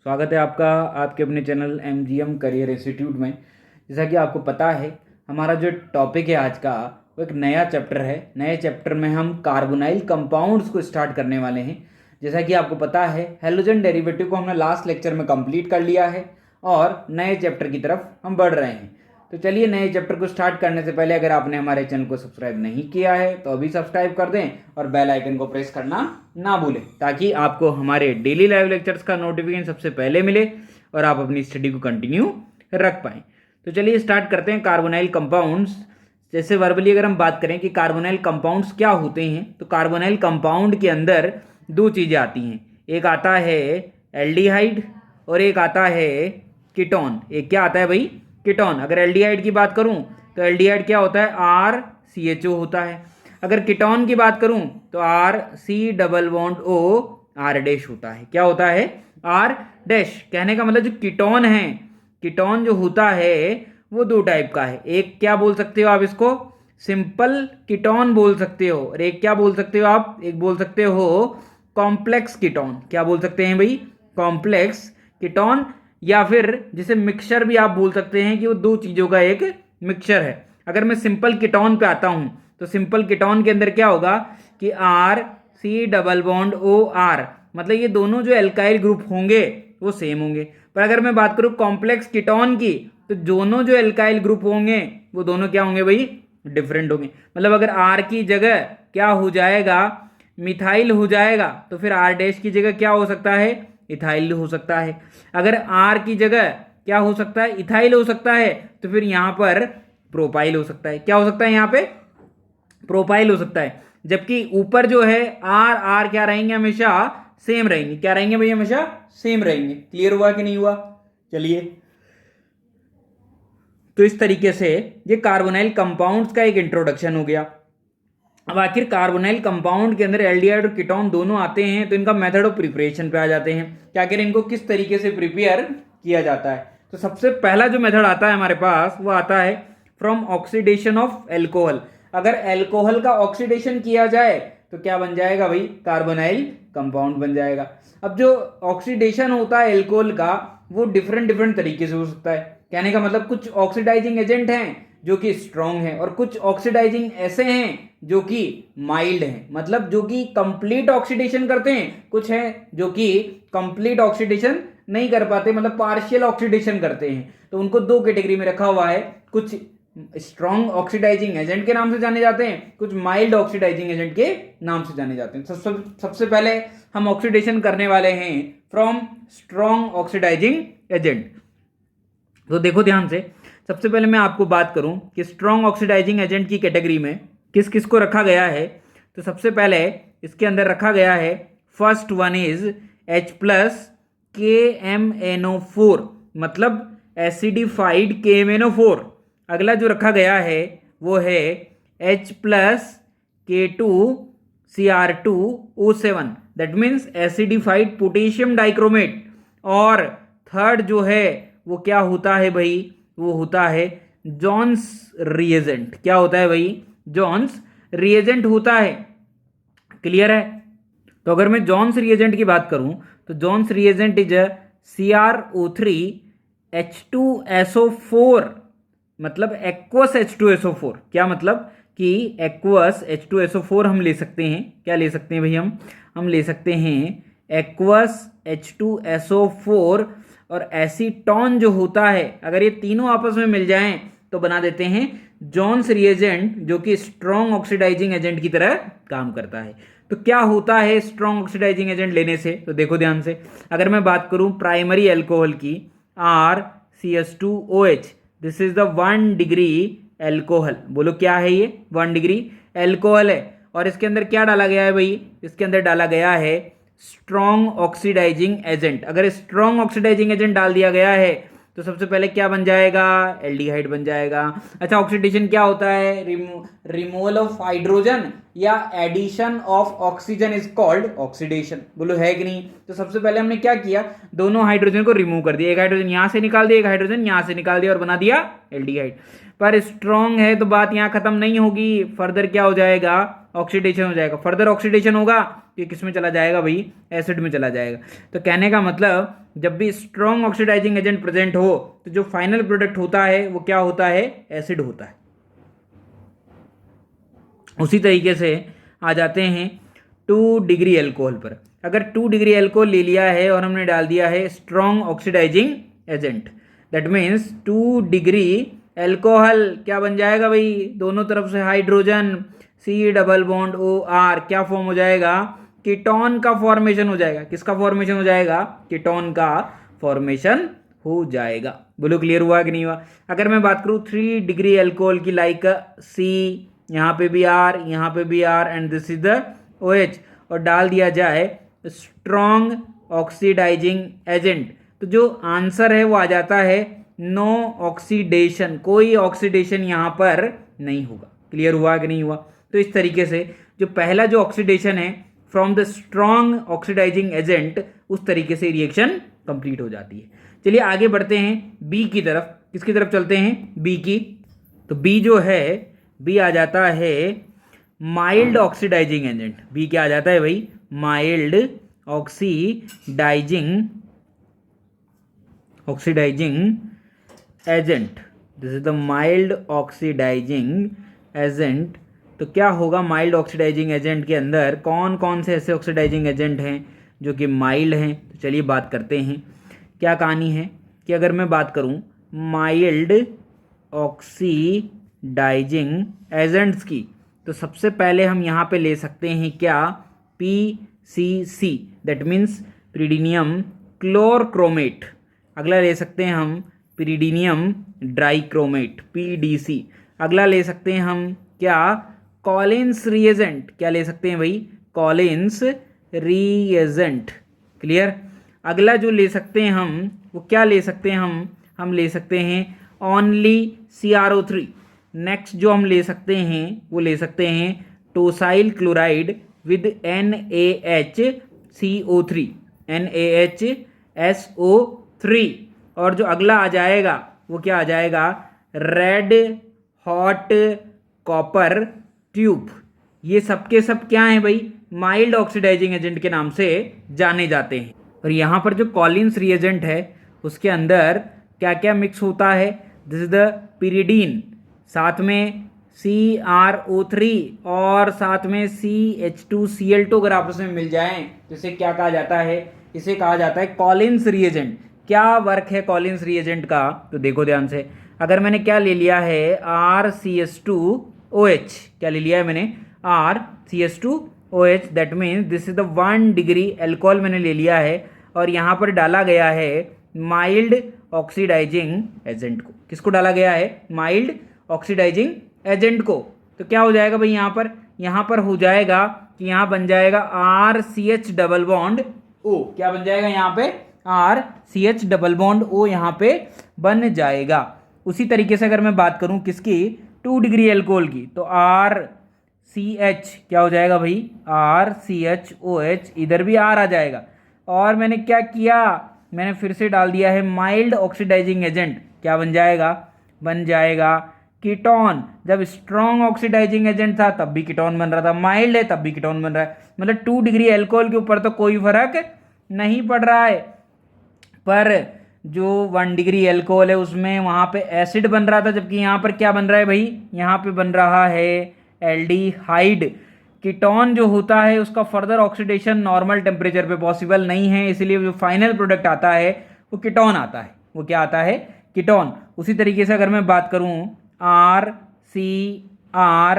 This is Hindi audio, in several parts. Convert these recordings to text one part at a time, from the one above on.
स्वागत है आपका आपके अपने चैनल MGM करियर इंस्टीट्यूट में। जैसा कि आपको पता है, हमारा जो टॉपिक है आज का वो एक नया चैप्टर है। नए चैप्टर में हम कार्बोनाइल कंपाउंड्स को स्टार्ट करने वाले हैं। जैसा कि आपको पता है, हैलोजन डेरिवेटिव को हमने लास्ट लेक्चर में कंप्लीट कर लिया है और नए चैप्टर की तरफ हम बढ़ रहे हैं। तो चलिए, नए चैप्टर को स्टार्ट करने से पहले अगर आपने हमारे चैनल को सब्सक्राइब नहीं किया है तो अभी सब्सक्राइब कर दें और बेल आइकन को प्रेस करना ना भूलें, ताकि आपको हमारे डेली लाइव लेक्चर्स का नोटिफिकेशन सबसे पहले मिले और आप अपनी स्टडी को कंटिन्यू रख पाएँ। तो चलिए स्टार्ट करते हैं। कार्बोनाइल कंपाउंड्स, जैसे वर्बली अगर हम बात करें कि कार्बोनाइल कंपाउंड्स क्या होते हैं, तो कार्बोनाइल कंपाउंड के अंदर दो चीज़ें आती हैं। एक आता है एल्डिहाइड और एक आता है कीटोन। एक क्या आता है भाई? कीटोन। अगर एल्डिहाइड की बात करूं तो एल्डिहाइड क्या होता है? RCHO होता है। अगर कीटोन की बात करूं तो RC+O R' होता है। क्या होता है? R'। कहने का मतलब जो कीटोन है, कीटोन जो होता है वो दो टाइप का है। एक क्या बोल सकते हो आप इसको? सिंपल कीटोन बोल सकते हो, और एक क्या बोल सकते हो आप? एक बोल सकते हो कॉम्प्लेक्स कीटोन। क्या बोल सकते हैं भाई? कॉम्प्लेक्स कीटोन, या फिर जिसे मिक्सचर भी आप बोल सकते हैं कि वो दो चीज़ों का एक मिक्सचर है। अगर मैं सिंपल कीटोन पे आता हूँ तो सिंपल कीटोन के अंदर क्या होगा कि RC+O R, मतलब ये दोनों जो एल्काइल ग्रुप होंगे वो सेम होंगे। पर अगर मैं बात करूँ कॉम्प्लेक्स कीटोन की, तो दोनों जो एल्काइल ग्रुप होंगे वो दोनों क्या होंगे भाई? डिफरेंट होंगे। मतलब अगर R की जगह क्या हो जाएगा? मिथाइल हो जाएगा, तो फिर R' की जगह क्या हो सकता है? इथाइल हो सकता है। अगर R की जगह क्या हो सकता है? इथाइल हो सकता है, तो फिर यहां पर प्रोपाइल हो सकता है। क्या हो सकता है? यहां पे प्रोपाइल हो सकता है। जबकि ऊपर जो है R क्या रहेंगे? हमेशा सेम रहेंगे। क्या रहेंगे भाई? हमेशा सेम रहेंगे। क्लियर हुआ कि नहीं हुआ? चलिए, तो इस तरीके से ये कार्बोनाइल कंपाउंड्स का एक इंट्रोडक्शन हो गया। अब आखिर कार्बोनाइल कंपाउंड के अंदर एल्डिहाइड और कीटोन दोनों आते हैं, तो इनका मेथड ऑफ प्रिपरेशन पे आ जाते हैं कि आखिर इनको किस तरीके से प्रिपेयर किया जाता है। तो सबसे पहला जो मेथड आता है हमारे पास वो आता है फ्रॉम ऑक्सीडेशन ऑफ एल्कोहल। अगर एल्कोहल का ऑक्सीडेशन किया जाए तो क्या बन जाएगा भाई? कार्बोनाइल कंपाउंड बन जाएगा। अब जो ऑक्सीडेशन होता है एल्कोहल का वो डिफरेंट तरीके से हो सकता है। कहने का मतलब कुछ ऑक्सीडाइजिंग एजेंट हैं जो कि स्ट्रॉन्ग है, और कुछ ऑक्सीडाइजिंग ऐसे हैं जो कि माइल्ड हैं, मतलब जो कि कंप्लीट ऑक्सीडेशन करते हैं। कुछ हैं जो कि कंप्लीट ऑक्सीडेशन नहीं कर पाते, मतलब पार्शियल ऑक्सीडेशन करते हैं। तो उनको दो कैटेगरी में रखा हुआ है। कुछ स्ट्रॉन्ग ऑक्सीडाइजिंग एजेंट के नाम से जाने जाते हैं, कुछ माइल्ड ऑक्सीडाइजिंग एजेंट के नाम से जाने जाते हैं। सबसे पहले हम ऑक्सीडेशन करने वाले हैं फ्रॉम स्ट्रॉन्ग ऑक्सीडाइजिंग एजेंट। तो देखो ध्यान से, सबसे पहले मैं आपको बात करूं कि स्ट्रॉन्ग ऑक्सीडाइजिंग एजेंट की कैटेगरी में किस किस को रखा गया है। तो सबसे पहले इसके अंदर रखा गया है, फर्स्ट वन इज H+KMnO4, मतलब एसिडिफाइड KMnO4। अगला जो रखा गया है वो है H+K2Cr2O7, that means acidified potassium dichromate. और थर्ड जो है वो क्या होता है भाई? वो होता है जॉन्स रिएजेंट। क्या होता है भाई? जॉन्स रिएजेंट होता है। क्लियर है? तो अगर मैं जॉन्स रिएजेंट की बात करूं तो जॉन्स रिएजेंट इज CrO3H2SO4, मतलब एक्वस H2SO4। क्या मतलब कि एक्वस H2SO4 हम ले सकते हैं। क्या ले सकते हैं भाई? हम ले सकते हैं एक्वस H2SO4 और एसीटोन जो होता है, अगर ये तीनों आपस में मिल जाएं तो बना देते हैं जॉन्स रिएजेंट, जो कि स्ट्रॉन्ग ऑक्सीडाइजिंग एजेंट की तरह काम करता है। तो क्या होता है स्ट्रॉन्ग ऑक्सीडाइजिंग एजेंट लेने से? तो देखो ध्यान से, अगर मैं बात करूं प्राइमरी अल्कोहल की, RCH2OH, this is the 1 degree alcohol. बोलो क्या है ये? 1 डिग्री एल्कोहल है। और इसके अंदर क्या डाला गया है भाई? इसके अंदर डाला गया है स्ट्रॉन्ग ऑक्सीडाइजिंग एजेंट। अगर स्ट्रॉन्ग ऑक्सीडाइजिंग एजेंट डाल दिया गया है तो सबसे पहले क्या बन जाएगा? एल्डिहाइड बन जाएगा। अच्छा, ऑक्सीडेशन क्या होता है? रिमूवल ऑफ हाइड्रोजन या addition of oxygen is called oxidation. बोलो है कि नहीं? तो सबसे पहले हमने क्या किया? दोनों हाइड्रोजन को रिमूव कर दिया। एक हाइड्रोजन यहां से निकाल दिया, एक हाइड्रोजन यहां से निकाल दिया और बना दिया एल्डिहाइड। पर स्ट्रॉन्ग है तो बात यहां खत्म नहीं होगी, फर्दर क्या हो जाएगा? ऑक्सीडेशन हो जाएगा। फर्दर ऑक्सीडेशन होगा ये किस में चला जाएगा भाई, एसिड में चला जाएगा। तो कहने का मतलब जब भी स्ट्रॉन्ग ऑक्सीडाइजिंग एजेंट प्रेजेंट हो तो जो फाइनल प्रोडक्ट होता है वो क्या होता है, एसिड होता है। उसी तरीके से आ जाते हैं 2 डिग्री एल्कोहल पर। अगर 2 डिग्री एल्कोहल ले लिया है और हमने डाल दिया है strong oxidising agent, that means 2 degree alcohol क्या बन जाएगा भाई, दोनों तरफ से hydrogen, C double bond OR क्या फॉर्म हो जाएगा, कीटोन का फॉर्मेशन हो जाएगा। किसका फॉर्मेशन हो जाएगा, कीटोन का फॉर्मेशन हो जाएगा। बोलो क्लियर हुआ कि नहीं हुआ। अगर मैं बात करूं 3 डिग्री एल्कोहल की, लाइक C, यहाँ पे भी R, यहाँ पे भी R and this is the OH, और डाल दिया जाए स्ट्रॉन्ग ऑक्सीडाइजिंग एजेंट, तो जो आंसर है वो आ जाता है नो ऑक्सीडेशन, कोई ऑक्सीडेशन यहाँ पर नहीं होगा। क्लियर हुआ कि नहीं हुआ। तो इस तरीके से जो पहला जो ऑक्सीडेशन है from the strong oxidising agent, उस तरीके से रिएक्शन कंप्लीट हो जाती है। चलिए आगे बढ़ते हैं बी की तरफ। किसकी तरफ चलते हैं, बी की। तो बी जो है, बी आ जाता है माइल्ड ऑक्सीडाइजिंग एजेंट। बी क्या आ जाता है भाई, mild oxidising agent. This is the mild oxidising agent. तो क्या होगा माइल्ड ऑक्सीडाइजिंग एजेंट के अंदर, कौन कौन से ऐसे ऑक्सीडाइजिंग एजेंट हैं जो कि माइल्ड हैं। तो चलिए बात करते हैं क्या कहानी है। कि अगर मैं बात करूं माइल्ड ऑक्सीडाइजिंग एजेंट्स की, तो सबसे पहले हम यहाँ पे ले सकते हैं क्या, PCC, दैट मीन्स पिरीडिनियम क्लोरक्रोमेट। अगला ले सकते हैं हम पिरीडिनियम ड्राइक्रोमेट, PDC। अगला ले सकते हैं हम क्या, कॉलिन्स रिएजेंट। क्या ले सकते हैं भाई, कॉलिन्स रिएजेंट। क्लियर। अगला जो ले सकते हैं हम वो क्या ले सकते हैं, हम ले सकते हैं ओनली CrO3। नेक्स्ट जो हम ले सकते हैं वो ले सकते हैं टोसाइल क्लोराइड विद NaHCO3, NaHSO3। और जो अगला आ जाएगा वो क्या आ जाएगा, रेड हॉट कॉपर ट्यूब। ये सब के सब क्या हैं भाई, माइल्ड ऑक्सीडाइजिंग एजेंट के नाम से जाने जाते हैं। और यहाँ पर जो कॉलिन्स रिएजेंट है उसके अंदर क्या क्या मिक्स होता है, दिस इज द पिरीडीन, साथ में CrO3 और साथ में CH2Cl2 अगर आपस में मिल जाएं तो इसे क्या कहा जाता है, इसे कहा जाता है कॉलिन्स रिएजेंट। क्या वर्क है कॉलिन्स रिएजेंट का, तो देखो ध्यान से। अगर मैंने क्या ले लिया है, RCH2OH, क्या ले लिया है मैंने, RCH2OH, that means this is the 1 degree alcohol मैंने ले लिया है और यहाँ पर डाला गया है माइल्ड ऑक्सीडाइजिंग एजेंट को। किसको डाला गया है, माइल्ड ऑक्सीडाइजिंग एजेंट को। तो क्या हो जाएगा भाई, यहाँ पर हो जाएगा कि यहाँ बन जाएगा RCH डबल बॉन्ड O। क्या बन जाएगा यहाँ पे, RCH डबल बॉन्ड O यहाँ पे बन जाएगा। उसी तरीके से अगर मैं बात करूं किसकी, 2 डिग्री एल्कोहल की, तो RCH क्या हो जाएगा भाई, RCHOH, इधर भी R आ जाएगा। और मैंने क्या किया, मैंने फिर से डाल दिया है माइल्ड ऑक्सीडाइजिंग एजेंट। क्या बन जाएगा, बन जाएगा कीटोन। जब स्ट्रॉन्ग ऑक्सीडाइजिंग एजेंट था तब भी कीटोन बन रहा था, माइल्ड है तब भी कीटोन बन रहा है। मतलब 2 डिग्री एल्कोहल के ऊपर तो कोई फर्क नहीं पड़ रहा है। पर जो 1 डिग्री एल्कोहल है उसमें वहाँ पे एसिड बन रहा था, जबकि यहाँ पर क्या बन रहा है भाई, यहाँ पे बन रहा है एल्डिहाइड। कीटोन जो होता है उसका फर्दर ऑक्सीडेशन नॉर्मल टेम्परेचर पे पॉसिबल नहीं है, इसलिए जो फाइनल प्रोडक्ट आता है वो कीटोन आता है। वो क्या आता है, कीटोन। उसी तरीके से अगर मैं बात करूँ RCR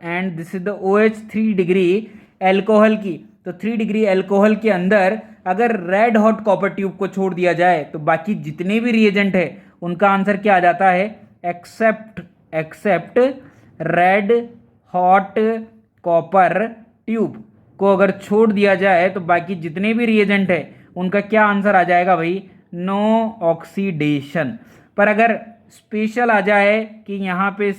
and this is the OH 3 degree alcohol की, तो 3 डिग्री एल्कोहल के अंदर अगर रेड हॉट कॉपर ट्यूब को छोड़ दिया जाए तो बाकी जितने भी रिएजेंट है उनका आंसर क्या आ जाता है, except red hot copper tube को अगर छोड़ दिया जाए तो बाकी जितने भी रिएजेंट है उनका क्या आंसर आ जाएगा भाई, नो ऑक्सीडेशन। पर अगर स्पेशल आ जाए कि यहाँ पे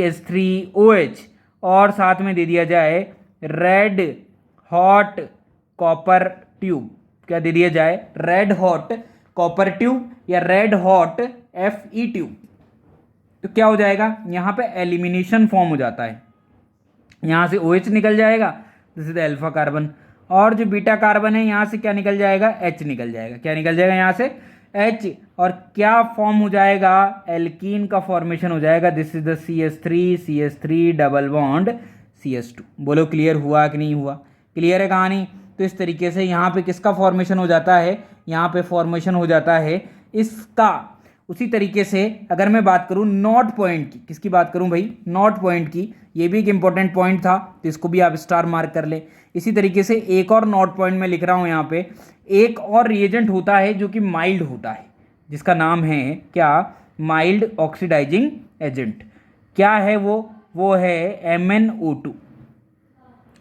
CH3OH और साथ में दे दिया जाए रेड हॉट कॉपर ट्यूब, क्या दे दिया जाए, रेड हॉट कॉपर ट्यूब या रेड हॉट Fe ट्यूब, तो क्या हो जाएगा, यहाँ पे एलिमिनेशन फॉर्म हो जाता है। यहाँ से OH निकल जाएगा, this is the alpha carbon. और जो बीटा कार्बन है यहाँ से क्या निकल जाएगा, H निकल जाएगा। क्या निकल जाएगा यहाँ से, H। और क्या फॉर्म हो जाएगा, एल्कीन का फॉर्मेशन हो जाएगा, this is the CH3 double bond CH2। बोलो क्लियर हुआ कि नहीं हुआ, क्लियर है कहानी। तो इस तरीके से यहाँ पे किसका फॉर्मेशन हो जाता है, यहाँ पे फॉर्मेशन हो जाता है इसका। उसी तरीके से अगर मैं बात करूँ नॉट पॉइंट की, किसकी बात करूँ भाई, नॉट पॉइंट की, ये भी एक इंपॉर्टेंट पॉइंट था, तो इसको भी आप स्टार मार्क कर ले। इसी तरीके से एक और नॉट पॉइंट में लिख रहा हूँ यहाँ पे, एक और रिएजेंट होता है जो कि माइल्ड होता है, जिसका नाम है क्या, माइल्ड ऑक्सीडाइजिंग एजेंट। क्या है वो है MnO2।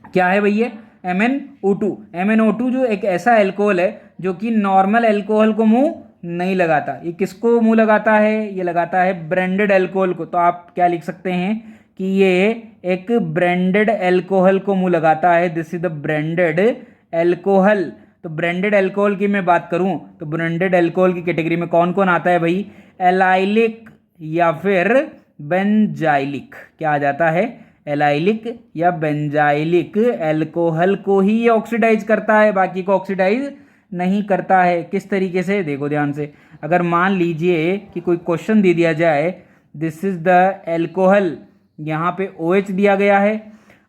क्या है भैया, MnO2। MnO2 जो एक ऐसा एल्कोहल है जो कि नॉर्मल एल्कोहल को मुंह नहीं लगाता। ये किसको मुंह लगाता है, ये लगाता है ब्रांडेड एल्कोहल को। तो आप क्या लिख सकते हैं कि ये एक ब्रांडेड एल्कोहल को मुंह लगाता है, this is the branded alcohol. तो ब्रांडेड एल्कोहल की मैं बात करूं तो ब्रांडेड एल्कोहल की कैटेगरी में कौन कौन आता है भाई, एलाइलिक या फिर बेंजाइलिक। क्या आ जाता है, एलाइलिक या बेंजाइलिक एल्कोहल को ही ये ऑक्सीडाइज करता है, बाकी को ऑक्सीडाइज नहीं करता है। किस तरीके से, देखो ध्यान से, अगर मान लीजिए कि कोई क्वेश्चन दे दिया जाए, दिस इज द एल्कोहल, यहाँ पे OH दिया गया है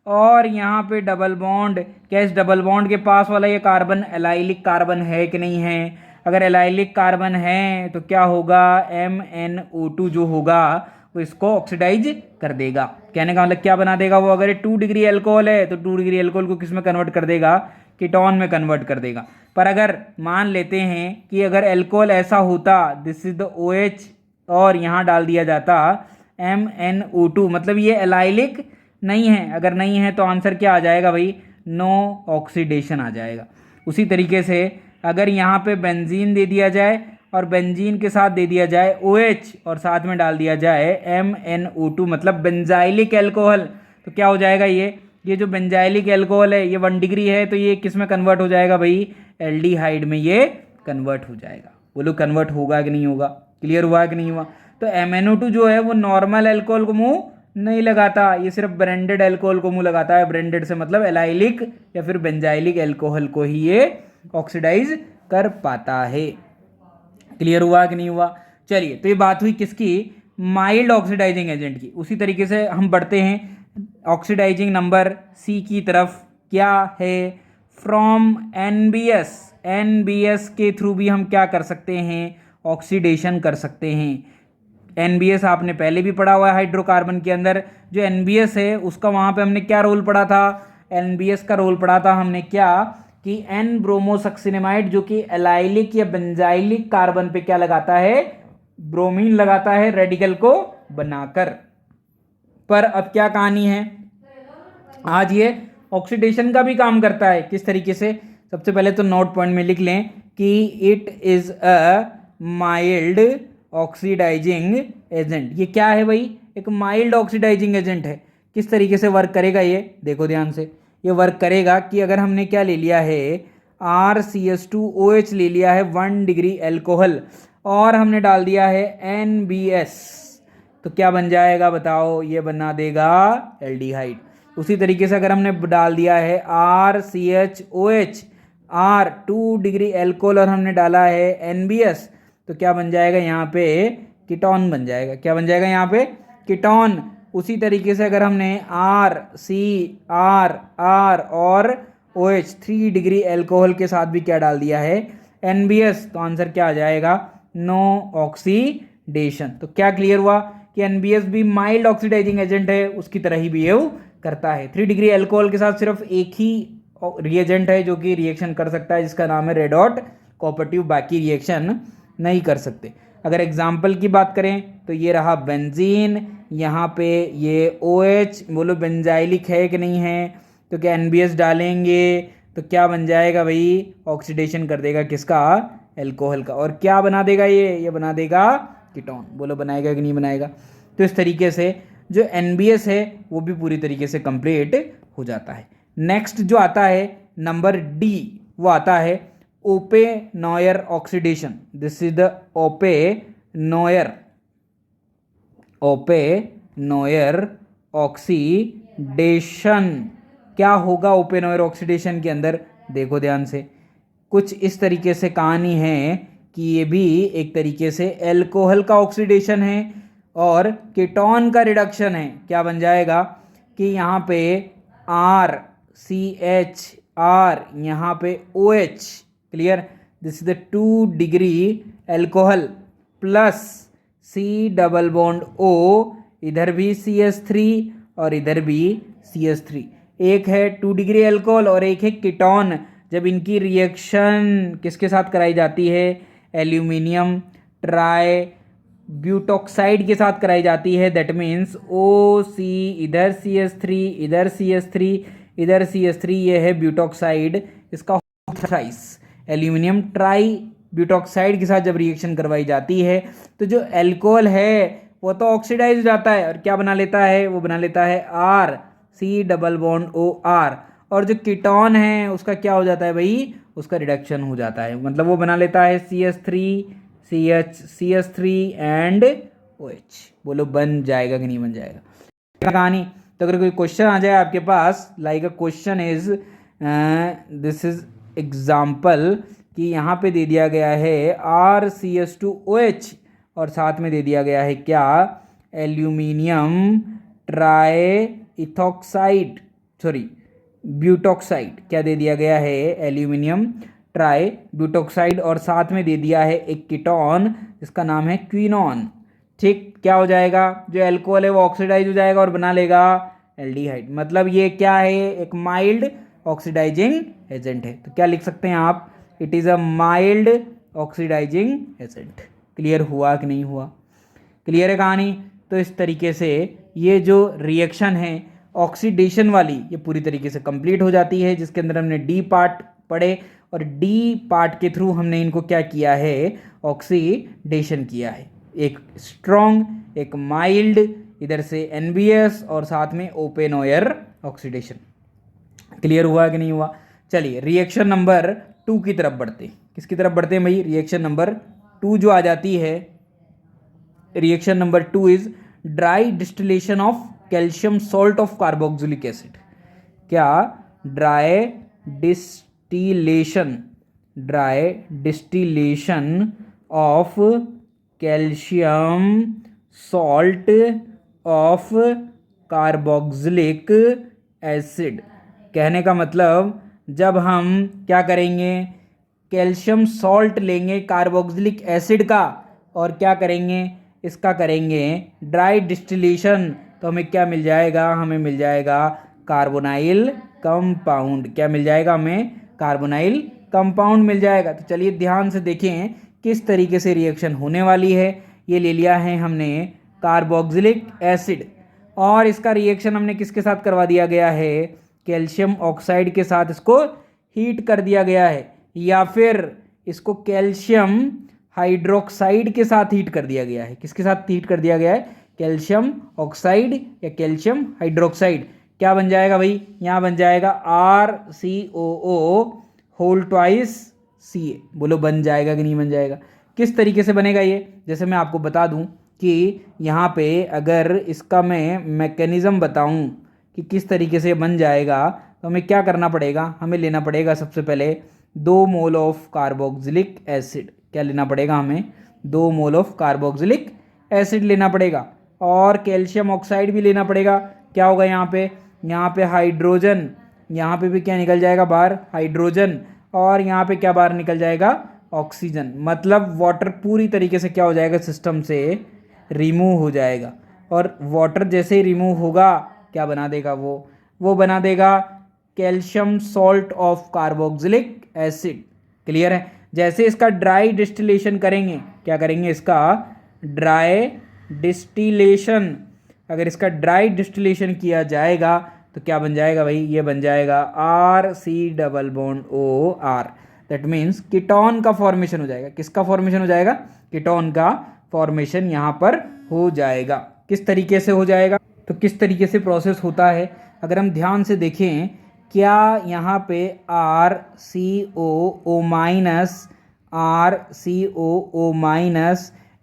और यहाँ पे डबल बॉन्ड, क्या इस डबल बॉन्ड के पास वाला ये कार्बन एलाइलिक कार्बन है कि नहीं है। अगर एलाइलिक कार्बन है तो क्या होगा, MnO2 जो होगा वो इसको ऑक्सीडाइज कर देगा। कहने का मतलब क्या बना देगा वो, अगर 2 डिग्री एल्कोहल है तो 2 डिग्री एल्कोहल को किस में कन्वर्ट कर देगा, कीटोन में कन्वर्ट कर देगा। पर अगर मान लेते हैं कि अगर एल्कोहल ऐसा होता, दिस इज द OH और यहाँ डाल दिया जाता MnO2, मतलब ये एलाइलिक नहीं है। अगर नहीं है तो आंसर क्या आ जाएगा भाई, नो ऑक्सीडेशन आ जाएगा। उसी तरीके से अगर यहाँ पे बेंजीन दे दिया जाए और बेंजीन के साथ दे दिया जाए OH और साथ में डाल दिया जाए MnO2, मतलब बेंजाइलिक एल्कोहल, तो क्या हो जाएगा, ये जो बेंजाइलिक एल्कोहल है ये 1 डिग्री है, तो ये किस में कन्वर्ट हो जाएगा भाई, एल्डिहाइड में ये कन्वर्ट हो जाएगा। बोलो कन्वर्ट होगा कि नहीं होगा, क्लियर हुआ कि नहीं हुआ। तो MnO2 जो है वो नॉर्मल एल्कोहल को मुंह नहीं लगाता, ये सिर्फ ब्रांडेड एल्कोहल को मुंह लगाता है। ब्रांडेड से मतलब एलाइलिक या फिर बेंजाइलिक एल्कोहल को ही ये ऑक्सीडाइज कर पाता है। क्लियर हुआ कि नहीं हुआ। चलिए, तो ये बात हुई किसकी, माइल्ड ऑक्सीडाइजिंग एजेंट की। उसी तरीके से हम बढ़ते हैं ऑक्सीडाइजिंग नंबर C की तरफ। क्या है, फ्रॉम NBS के थ्रू भी हम क्या कर सकते हैं, ऑक्सीडेशन कर सकते हैं। NBS आपने पहले भी पढ़ा हुआ है हाइड्रोकार्बन के अंदर। जो NBS है उसका वहाँ पे हमने क्या रोल पढ़ा था, NBS का रोल पढ़ा था हमने क्या, कि N ब्रोमोसक्सिनेमाइड जो कि एलाइलिक या बेंजाइलिक कार्बन पे क्या लगाता है, ब्रोमीन लगाता है रेडिकल को बनाकर। पर अब क्या कहानी है, आज ये ऑक्सीडेशन का भी काम करता है। किस तरीके से, सबसे पहले तो नोट पॉइंट में लिख लें कि it is a mild oxidising agent. ये क्या है भाई, एक माइल्ड ऑक्सीडाइजिंग एजेंट है। किस तरीके से वर्क करेगा ये, देखो ध्यान से। ये वर्क करेगा कि अगर हमने क्या ले लिया है, RCH2OH ले लिया है 1 डिग्री एल्कोहल और हमने डाल दिया है NBS, तो क्या बन जाएगा बताओ, ये बना देगा एल्डिहाइड। उसी तरीके से अगर हमने डाल दिया है RCHOH R 2 डिग्री एल्कोहल और हमने डाला है NBS, तो क्या बन जाएगा यहाँ पे, कीटोन बन जाएगा। क्या बन जाएगा यहाँ पे, कीटोन। उसी तरीके से अगर हमने R और OH 3 डिग्री एल्कोहल के साथ भी क्या डाल दिया है, NBS, तो आंसर क्या आ जाएगा, नो ऑक्सीडेशन। तो क्या क्लियर हुआ कि NBS भी माइल्ड ऑक्सीडाइजिंग एजेंट है, उसकी तरह ही बिहेव करता है। 3 डिग्री एल्कोहल के साथ सिर्फ एक ही रिएजेंट है जो कि रिएक्शन कर सकता है, जिसका नाम है रेड हॉट कोऑपरेटिव, बाकी रिएक्शन नहीं कर सकते। अगर एग्जाम्पल की बात करें तो ये रहा बेंजीन, यहाँ पे ये OH, बोलो बेंजाइलिक है कि नहीं है, तो क्या NBS डालेंगे तो क्या बन जाएगा भाई, ऑक्सीडेशन कर देगा किसका, एल्कोहल का। और क्या बना देगा ये बना देगा कीटोन। बोलो बनाएगा कि नहीं बनाएगा। तो इस तरीके से जो NBS है वो भी पूरी तरीके से कंप्लीट हो जाता है। नेक्स्ट जो आता है नंबर D, वो आता है Oppenauer oxidation. This is the Oppenauer oxidation. Oxidation क्या होगा ओपन ओयर ऑक्सीडेशन के अंदर, देखो ध्यान से, कुछ इस तरीके से कहानी है कि ये भी एक तरीके से एल्कोहल का ऑक्सीडेशन है और कीटोन का रिडक्शन है। क्या बन जाएगा कि यहाँ पे आर सी एच आर, यहाँ पे O H, clear, this is the 2 degree alcohol plus C double bond O, इधर भी CH3 और इधर भी CH3, एक है 2 डिग्री एल्कोहल और एक है कीटोन। जब इनकी रिएक्शन किसके साथ कराई जाती है, एल्यूमिनियम ट्राई ब्यूटॉक्साइड के साथ कराई जाती है, दैट मीन्स OC, इधर CH3, इधर CH3, इधर CH3, ये है ब्यूटॉक्साइड, इसका थ्राइस एल्यूमिनियम ट्राई ब्यूटॉक्साइड के साथ जब रिएक्शन करवाई जाती है तो जो एल्कोहल है वो तो ऑक्सीडाइज हो जाता है और क्या बना लेता है, वो बना लेता है R C double bond O R, और जो कीटोन है उसका क्या हो जाता है भाई, उसका रिडक्शन हो जाता है, मतलब वो बना लेता है CH3 CH3 एंड OH। बोलो बन जाएगा कि नहीं बन जाएगा कहानी। तो अगर कोई क्वेश्चन आ जाए आपके पास, like a question is this is example कि यहाँ पे दे दिया गया है RCH2OH और साथ में दे दिया गया है क्या, aluminium try ethoxide, sorry butoxide, क्या दे दिया गया है, एल्यूमिनियम ट्राई ब्यूटॉक्साइड, और साथ में दे दिया है एक कीटोन जिसका नाम है क्विनोन। ठीक, क्या हो जाएगा, जो अल्कोहल है वो ऑक्सीडाइज हो जाएगा और बना लेगा एल्डिहाइड, मतलब ये क्या है, एक माइल्ड ऑक्सीडाइजिंग एजेंट है। तो क्या लिख सकते हैं आप, it is a mild oxidising agent. Clear हुआ कि नहीं हुआ, क्लियर है कहानी। तो इस तरीके से ये जो रिएक्शन है ऑक्सीडेशन वाली, ये पूरी तरीके से कंप्लीट हो जाती है, जिसके अंदर हमने डी पार्ट पढ़े और डी पार्ट के थ्रू हमने इनको क्या किया है, ऑक्सीडेशन किया है, एक स्ट्रॉन्ग एक माइल्ड, इधर से NBS और साथ में ओपन ओयर ऑक्सीडेशन। क्लियर हुआ कि नहीं हुआ। चलिए रिएक्शन नंबर 2 की तरफ बढ़ते, किसकी तरफ बढ़ते हैं भाई, रिएक्शन नंबर 2 जो आ जाती है, reaction number 2 is dry distillation of calcium salt of carboxylic acid. क्या, dry distillation of calcium salt of carboxylic acid. कहने का मतलब जब हम क्या करेंगे, कैल्शियम सॉल्ट लेंगे कार्बोक्सिलिक एसिड का और क्या करेंगे, इसका करेंगे ड्राई डिस्टिलेशन, तो हमें क्या मिल जाएगा, हमें मिल जाएगा कार्बोनाइल कंपाउंड। क्या मिल जाएगा हमें, कार्बोनाइल कंपाउंड मिल जाएगा। तो चलिए ध्यान से देखें किस तरीके से रिएक्शन होने वाली है। ये ले लिया है हमने कार्बोक्सिलिक एसिड और इसका रिएक्शन हमने किसके साथ करवा दिया गया है, कैल्शियम ऑक्साइड के साथ इसको हीट कर दिया गया है, या फिर इसको कैल्शियम हाइड्रोक्साइड के साथ हीट कर दिया गया है। किसके साथ हीट कर दिया गया है, कैल्शियम ऑक्साइड या कैल्शियम हाइड्रोक्साइड। क्या बन जाएगा भाई, यहाँ बन जाएगा RCOO होल ट्वाइस Ca। बोलो बन जाएगा कि नहीं बन जाएगा। किस तरीके से बनेगा ये, जैसे मैं आपको बता दूं कि यहाँ पे अगर इसका मैं मैकेनिज़्म बताऊं कि किस तरीके से बन जाएगा, तो हमें क्या करना पड़ेगा, हमें लेना पड़ेगा सबसे पहले 2 मोल ऑफ कार्बोक्सिलिक एसिड। क्या लेना पड़ेगा हमें, 2 मोल ऑफ कार्बोक्सिलिक एसिड लेना पड़ेगा और कैल्शियम ऑक्साइड भी लेना पड़ेगा। क्या होगा यहाँ पे हाइड्रोजन, यहाँ पे भी क्या निकल जाएगा बाहर, हाइड्रोजन, और यहाँ पे क्या बाहर निकल जाएगा, ऑक्सीजन। मतलब वाटर पूरी तरीके से क्या हो जाएगा, सिस्टम से रिमूव हो जाएगा, और वाटर जैसे ही रिमूव होगा क्या बना देगा, वो बना देगा calcium salt of carboxylic acid. Clear है। जैसे इसका ड्राई डिस्टिलेशन करेंगे, क्या करेंगे, इसका ड्राई डिस्टिलेशन, अगर इसका ड्राई डिस्टिलेशन किया जाएगा तो क्या बन जाएगा भाई, ये बन जाएगा RC≡OR। दैट मीन्स कीटोन का फॉर्मेशन हो जाएगा। किसका फॉर्मेशन हो जाएगा, कीटोन का फॉर्मेशन यहाँ पर हो जाएगा। किस तरीके से हो जाएगा, तो किस तरीके से प्रोसेस होता है अगर हम ध्यान से देखें, क्या यहाँ पे RCOO-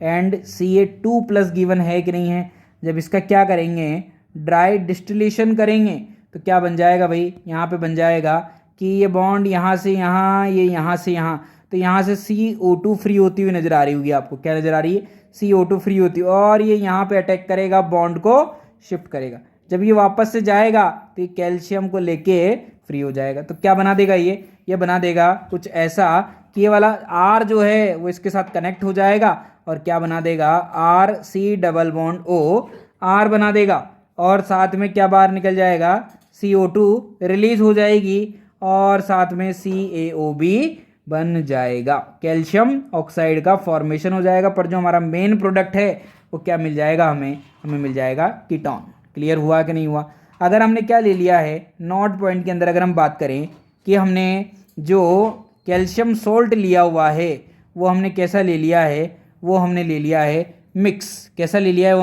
एंड Ca2+ गिवन है कि नहीं है। जब इसका क्या करेंगे, ड्राई डिस्टिलेशन करेंगे तो क्या बन जाएगा भाई, यहाँ पे बन जाएगा कि ये बॉन्ड यहाँ से यहाँ, ये यहाँ से यहाँ, तो यहाँ से CO2 फ्री होती हुई नज़र आ रही होगी आपको। क्या नज़र आ रही है? CO2 फ्री होती है, और ये यहाँ पे अटैक करेगा, बॉन्ड को शिफ्ट करेगा। जब ये वापस से जाएगा तो ये कैल्शियम को लेके फ्री हो जाएगा। तो क्या बना देगा ये बना देगा कुछ ऐसा कि ये वाला R जो है वो इसके साथ कनेक्ट हो जाएगा, और क्या बना देगा, RC double bond O R बना देगा, और साथ में क्या बाहर निकल जाएगा, CO2 रिलीज हो जाएगी, और साथ में CaO भी बन जाएगा। कैल्शियम ऑक्साइड का फॉर्मेशन हो जाएगा, पर जो हमारा मेन प्रोडक्ट है वो क्या मिल जाएगा, हमें मिल जाएगा कीटोन। क्लियर हुआ कि नहीं हुआ? अगर हमने क्या ले लिया है नोट पॉइंट के अंदर, अगर हम बात करें कि हमने जो कैल्शियम सोल्ट लिया हुआ है वो हमने कैसा ले लिया है, वो हमने ले लिया है मिक्स। कैसा ले लिया है वो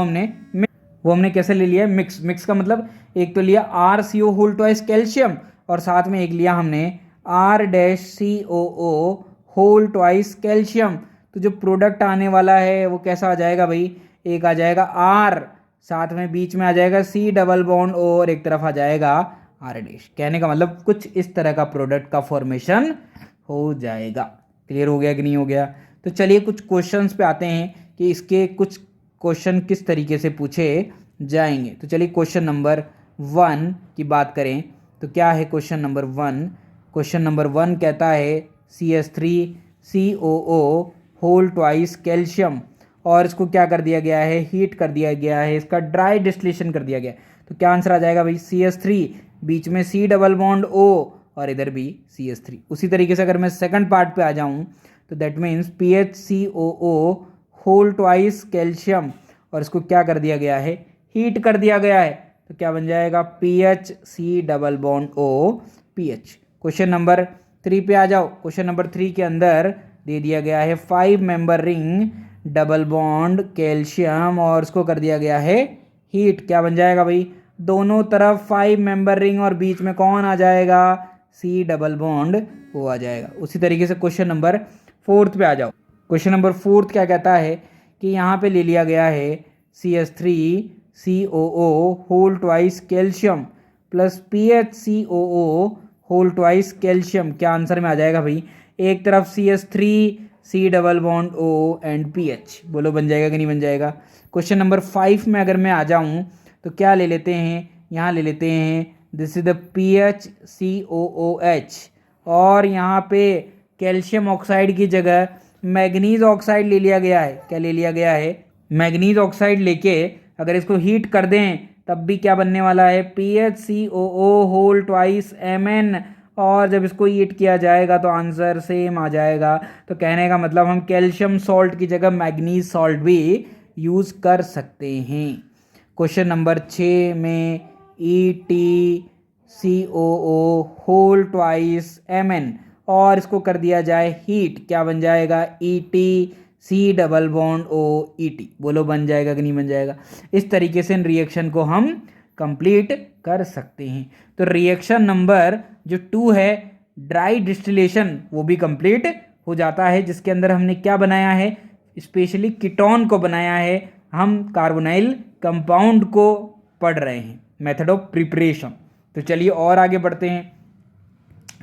हमने कैसा ले लिया है मिक्स। मिक्स का मतलब एक तो लिया RCO होल ट्वाइस कैल्शियम, और साथ में एक लिया हमने R-COO होल ट्वाइस कैल्शियम। तो जो प्रोडक्ट आने वाला है वो कैसा आ जाएगा भाई, एक आ जाएगा R, साथ में बीच में आ जाएगा C डबल बॉन्ड O, और एक तरफ आ जाएगा R डैश। कहने का मतलब कुछ इस तरह का प्रोडक्ट का फॉर्मेशन हो जाएगा। क्लियर हो गया कि नहीं हो गया? तो चलिए कुछ क्वेश्चंस पे आते हैं कि इसके कुछ क्वेश्चन किस तरीके से पूछे जाएंगे। तो चलिए क्वेश्चन नंबर 1 की बात करें तो क्या है क्वेश्चन नंबर 1? क्वेश्चन नंबर 1 कहता है CH3COO होल ट्वाइस कैल्शियम, और इसको क्या कर दिया गया है, हीट कर दिया गया है, इसका ड्राई डिस्टिलेशन कर दिया गया। तो क्या आंसर आ जाएगा भाई, CH3, बीच में C डबल बॉन्ड O, और इधर भी CH3। उसी तरीके से अगर मैं सेकंड पार्ट पे आ जाऊं तो that means PHCOO whole twice calcium, और इसको क्या कर दिया गया है, हीट कर दिया गया है। तो क्या बन जाएगा, PHC double bond O PH। Question number 3 पे आ जाओ। क्वेश्चन नंबर 3 के अंदर दे दिया गया है 5 member ring double bond calcium, और इसको कर दिया गया है हीट। क्या बन जाएगा भाई, दोनों तरफ 5 मेंबर रिंग और बीच में कौन आ जाएगा, C डबल बॉन्ड O आ जाएगा। उसी तरीके से क्वेश्चन नंबर 4 पे आ जाओ। क्वेश्चन नंबर 4 क्या कहता है कि यहाँ पे ले लिया गया है CH3COO whole twice calcium plus PHCOO whole twice calcium. क्या आंसर में आ जाएगा भाई, एक तरफ CH3 C double bond O and PH। बोलो बन जाएगा कि नहीं बन जाएगा? क्वेश्चन नंबर 5 में अगर मैं आ जाऊं तो क्या ले लेते हैं, यहाँ ले लेते हैं दिस इज द PHCOOH, और यहाँ पे कैल्शियम ऑक्साइड की जगह मैग्नीज ऑक्साइड ले लिया गया है। क्या ले लिया गया है, मैग्नीज ऑक्साइड लेके अगर इसको हीट कर दें तब भी क्या बनने वाला है, PHCOO होल ट्वाइस Mn, और जब इसको हीट किया जाएगा तो आंसर सेम आ जाएगा। तो कहने का मतलब हम कैल्शियम सॉल्ट की जगह मैग्नीज सॉल्ट भी यूज़ कर सकते हैं। क्वेश्चन नंबर 6 में ETCOO होल ट्वाइस Mn, और इसको कर दिया जाए हीट। क्या बन जाएगा, ETC double bond O ET। बोलो बन जाएगा कि नहीं बन जाएगा? इस तरीके से इन रिएक्शन को हम कंप्लीट कर सकते हैं। तो रिएक्शन नंबर जो 2 है ड्राई डिस्टिलेशन, वो भी कंप्लीट हो जाता है, जिसके अंदर हमने क्या बनाया है, स्पेशली कीटोन को बनाया है। हम कार्बोनाइल कंपाउंड को पढ़ रहे हैं, मेथड ऑफ प्रिपरेशन। तो चलिए और आगे बढ़ते हैं।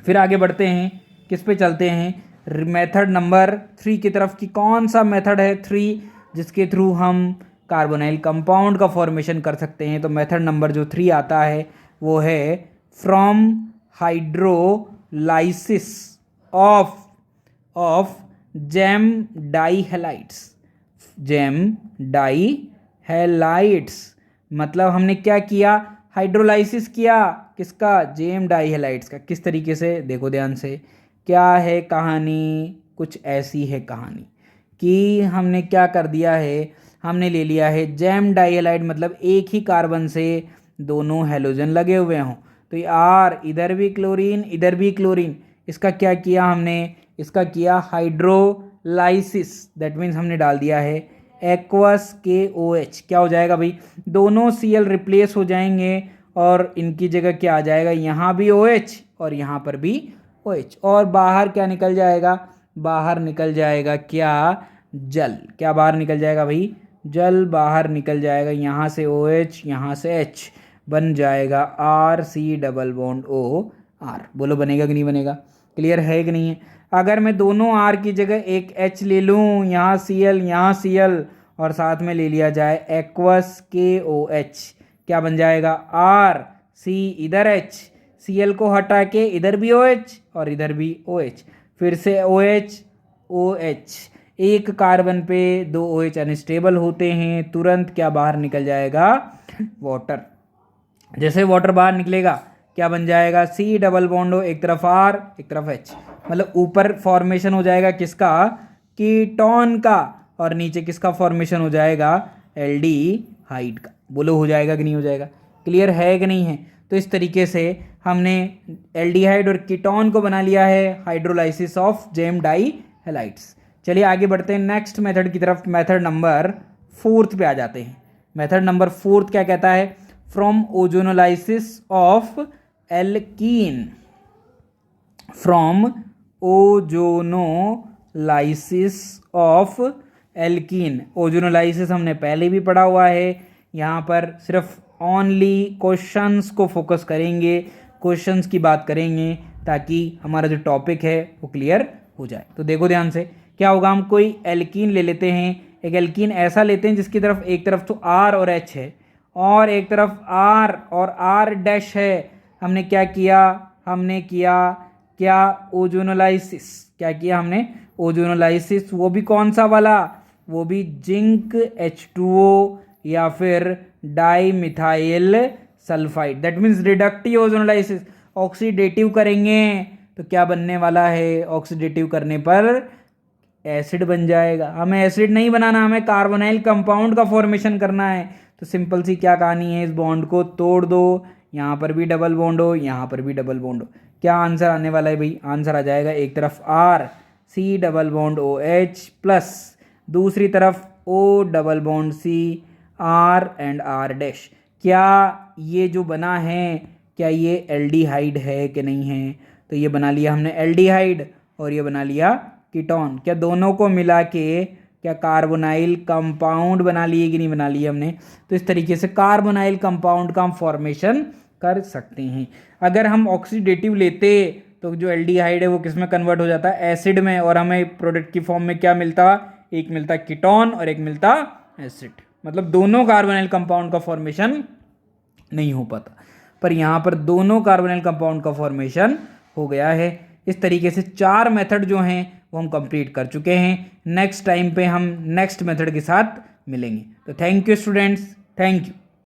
फिर आगे बढ़ते हैं, किस पे चलते हैं, मेथड नंबर 3 की तरफ। की कौन सा मेथड है 3 जिसके थ्रू हम कार्बोनाइल कंपाउंड का फॉर्मेशन कर सकते हैं? तो मेथड नंबर जो 3 आता है वो है from hydrolysis of gem dihalides. मतलब हमने क्या किया, हाइड्रोलाइसिस किया, किसका, जेम डाई हैलाइड्स का। किस तरीके से, देखो ध्यान से, क्या है कहानी, कुछ ऐसी है कहानी कि हमने क्या कर दिया है, हमने ले लिया है जेम डाई हैलाइड, मतलब एक ही कार्बन से दोनों हैलोजन लगे हुए हों। तो यार इधर भी क्लोरीन इधर भी क्लोरीन, इसका क्या किया हमने, इसका किया हाइड्रोलाइसिस। दैट मीन्स हमने डाल दिया है एक्वस KOH। क्या हो जाएगा भाई, दोनों Cl रिप्लेस हो जाएंगे और इनकी जगह क्या आ जाएगा, यहाँ भी OH और यहाँ पर भी OH, और बाहर क्या निकल जाएगा, बाहर निकल जाएगा क्या, जल। क्या बाहर निकल जाएगा भाई, जल बाहर निकल जाएगा, यहाँ से OH यहाँ से H। बन जाएगा RC डबल बॉन्ड OR। बोलो बनेगा कि नहीं बनेगा? क्लियर है कि नहीं है? अगर मैं दोनों R की जगह एक H ले लूँ, यहाँ Cl यहाँ Cl और साथ में ले लिया जाए एक्वस KOH, क्या बन जाएगा? RC इधर H, Cl को हटा के इधर भी OH और इधर भी OH, फिर से OH OH, एक कार्बन पे 2 OH अनस्टेबल होते हैं, तुरंत क्या बाहर निकल जाएगा? वाटर। जैसे वाटर बाहर निकलेगा क्या बन जाएगा? C डबल बॉन्ड O, एक तरफ R एक तरफ H, मतलब ऊपर फॉर्मेशन हो जाएगा किसका? कीटोन का, और नीचे किसका फॉर्मेशन हो जाएगा? एल्डिहाइड का। बोलो हो जाएगा कि नहीं हो जाएगा? क्लियर है कि नहीं है? तो इस तरीके से हमने एल्डिहाइड और कीटोन को बना लिया है hydrolysis of gem dihalides. चलिए आगे बढ़ते हैं नेक्स्ट मेथड की तरफ। मेथड नंबर 4 पे आ जाते हैं। मेथड नंबर 4 क्या कहता है? From ozonolysis of alkene, from ozonolysis of alkene. Ozonolysis हमने पहले भी पढ़ा हुआ है, यहाँ पर सिर्फ ओनली क्वेश्चंस को फोकस करेंगे, क्वेश्चंस की बात करेंगे ताकि हमारा जो टॉपिक है वो क्लियर हो जाए। तो देखो ध्यान से, क्या होगा? हम कोई एल्कीन ले लेते हैं, एक एल्कीन ऐसा लेते हैं जिसकी तरफ एक तरफ तो R और H है और एक तरफ R और R डैश है। हमने क्या किया? हमने किया क्या? ओजोनोलाइसिस। क्या किया हमने? ओजोनोलाइसिस। वो भी कौन सा वाला? वो भी जिंक H2O या फिर di methyl sulphide, that means reductive ozonolysis. Oxidative करेंगे तो क्या बनने वाला है? ऑक्सीडेटिव करने पर एसिड बन जाएगा। हमें एसिड नहीं बनाना, हमें कार्बोनाइल कंपाउंड का फॉर्मेशन करना है। तो सिंपल सी क्या कहानी है? इस बॉन्ड को तोड़ दो, यहाँ पर भी डबल बॉन्ड हो, यहाँ पर भी डबल बॉन्ड हो। क्या आंसर आने वाला है भाई? आंसर आ जाएगा एक तरफ RC double bond OH plus दूसरी तरफ O double bond C R and R dash. क्या ये जो बना है क्या ये एल्डिहाइड है कि नहीं है? तो ये बना लिया हमने एल्डिहाइड और ये बना लिया कीटोन। क्या दोनों को मिला के क्या कार्बोनाइल कंपाउंड बना लिए कि नहीं बना लिए हमने? तो इस तरीके से कार्बोनाइल कंपाउंड का हम फॉर्मेशन कर सकते हैं। अगर हम ऑक्सीडेटिव लेते तो जो एल्डिहाइड है वो किस में कन्वर्ट हो जाता है? एसिड में, और हमें प्रोडक्ट की फॉर्म में क्या मिलता? एक मिलता कीटोन और एक मिलता एसिड। मतलब दोनों कार्बोनाइल कंपाउंड का फॉर्मेशन नहीं हो पाता, पर यहाँ पर दोनों कार्बोनाइल कंपाउंड का फॉर्मेशन हो गया है। इस तरीके से 4 मेथड जो हैं वो हम कंप्लीट कर चुके हैं। नेक्स्ट टाइम पे हम नेक्स्ट मेथड के साथ मिलेंगे। तो thank you students, thank you.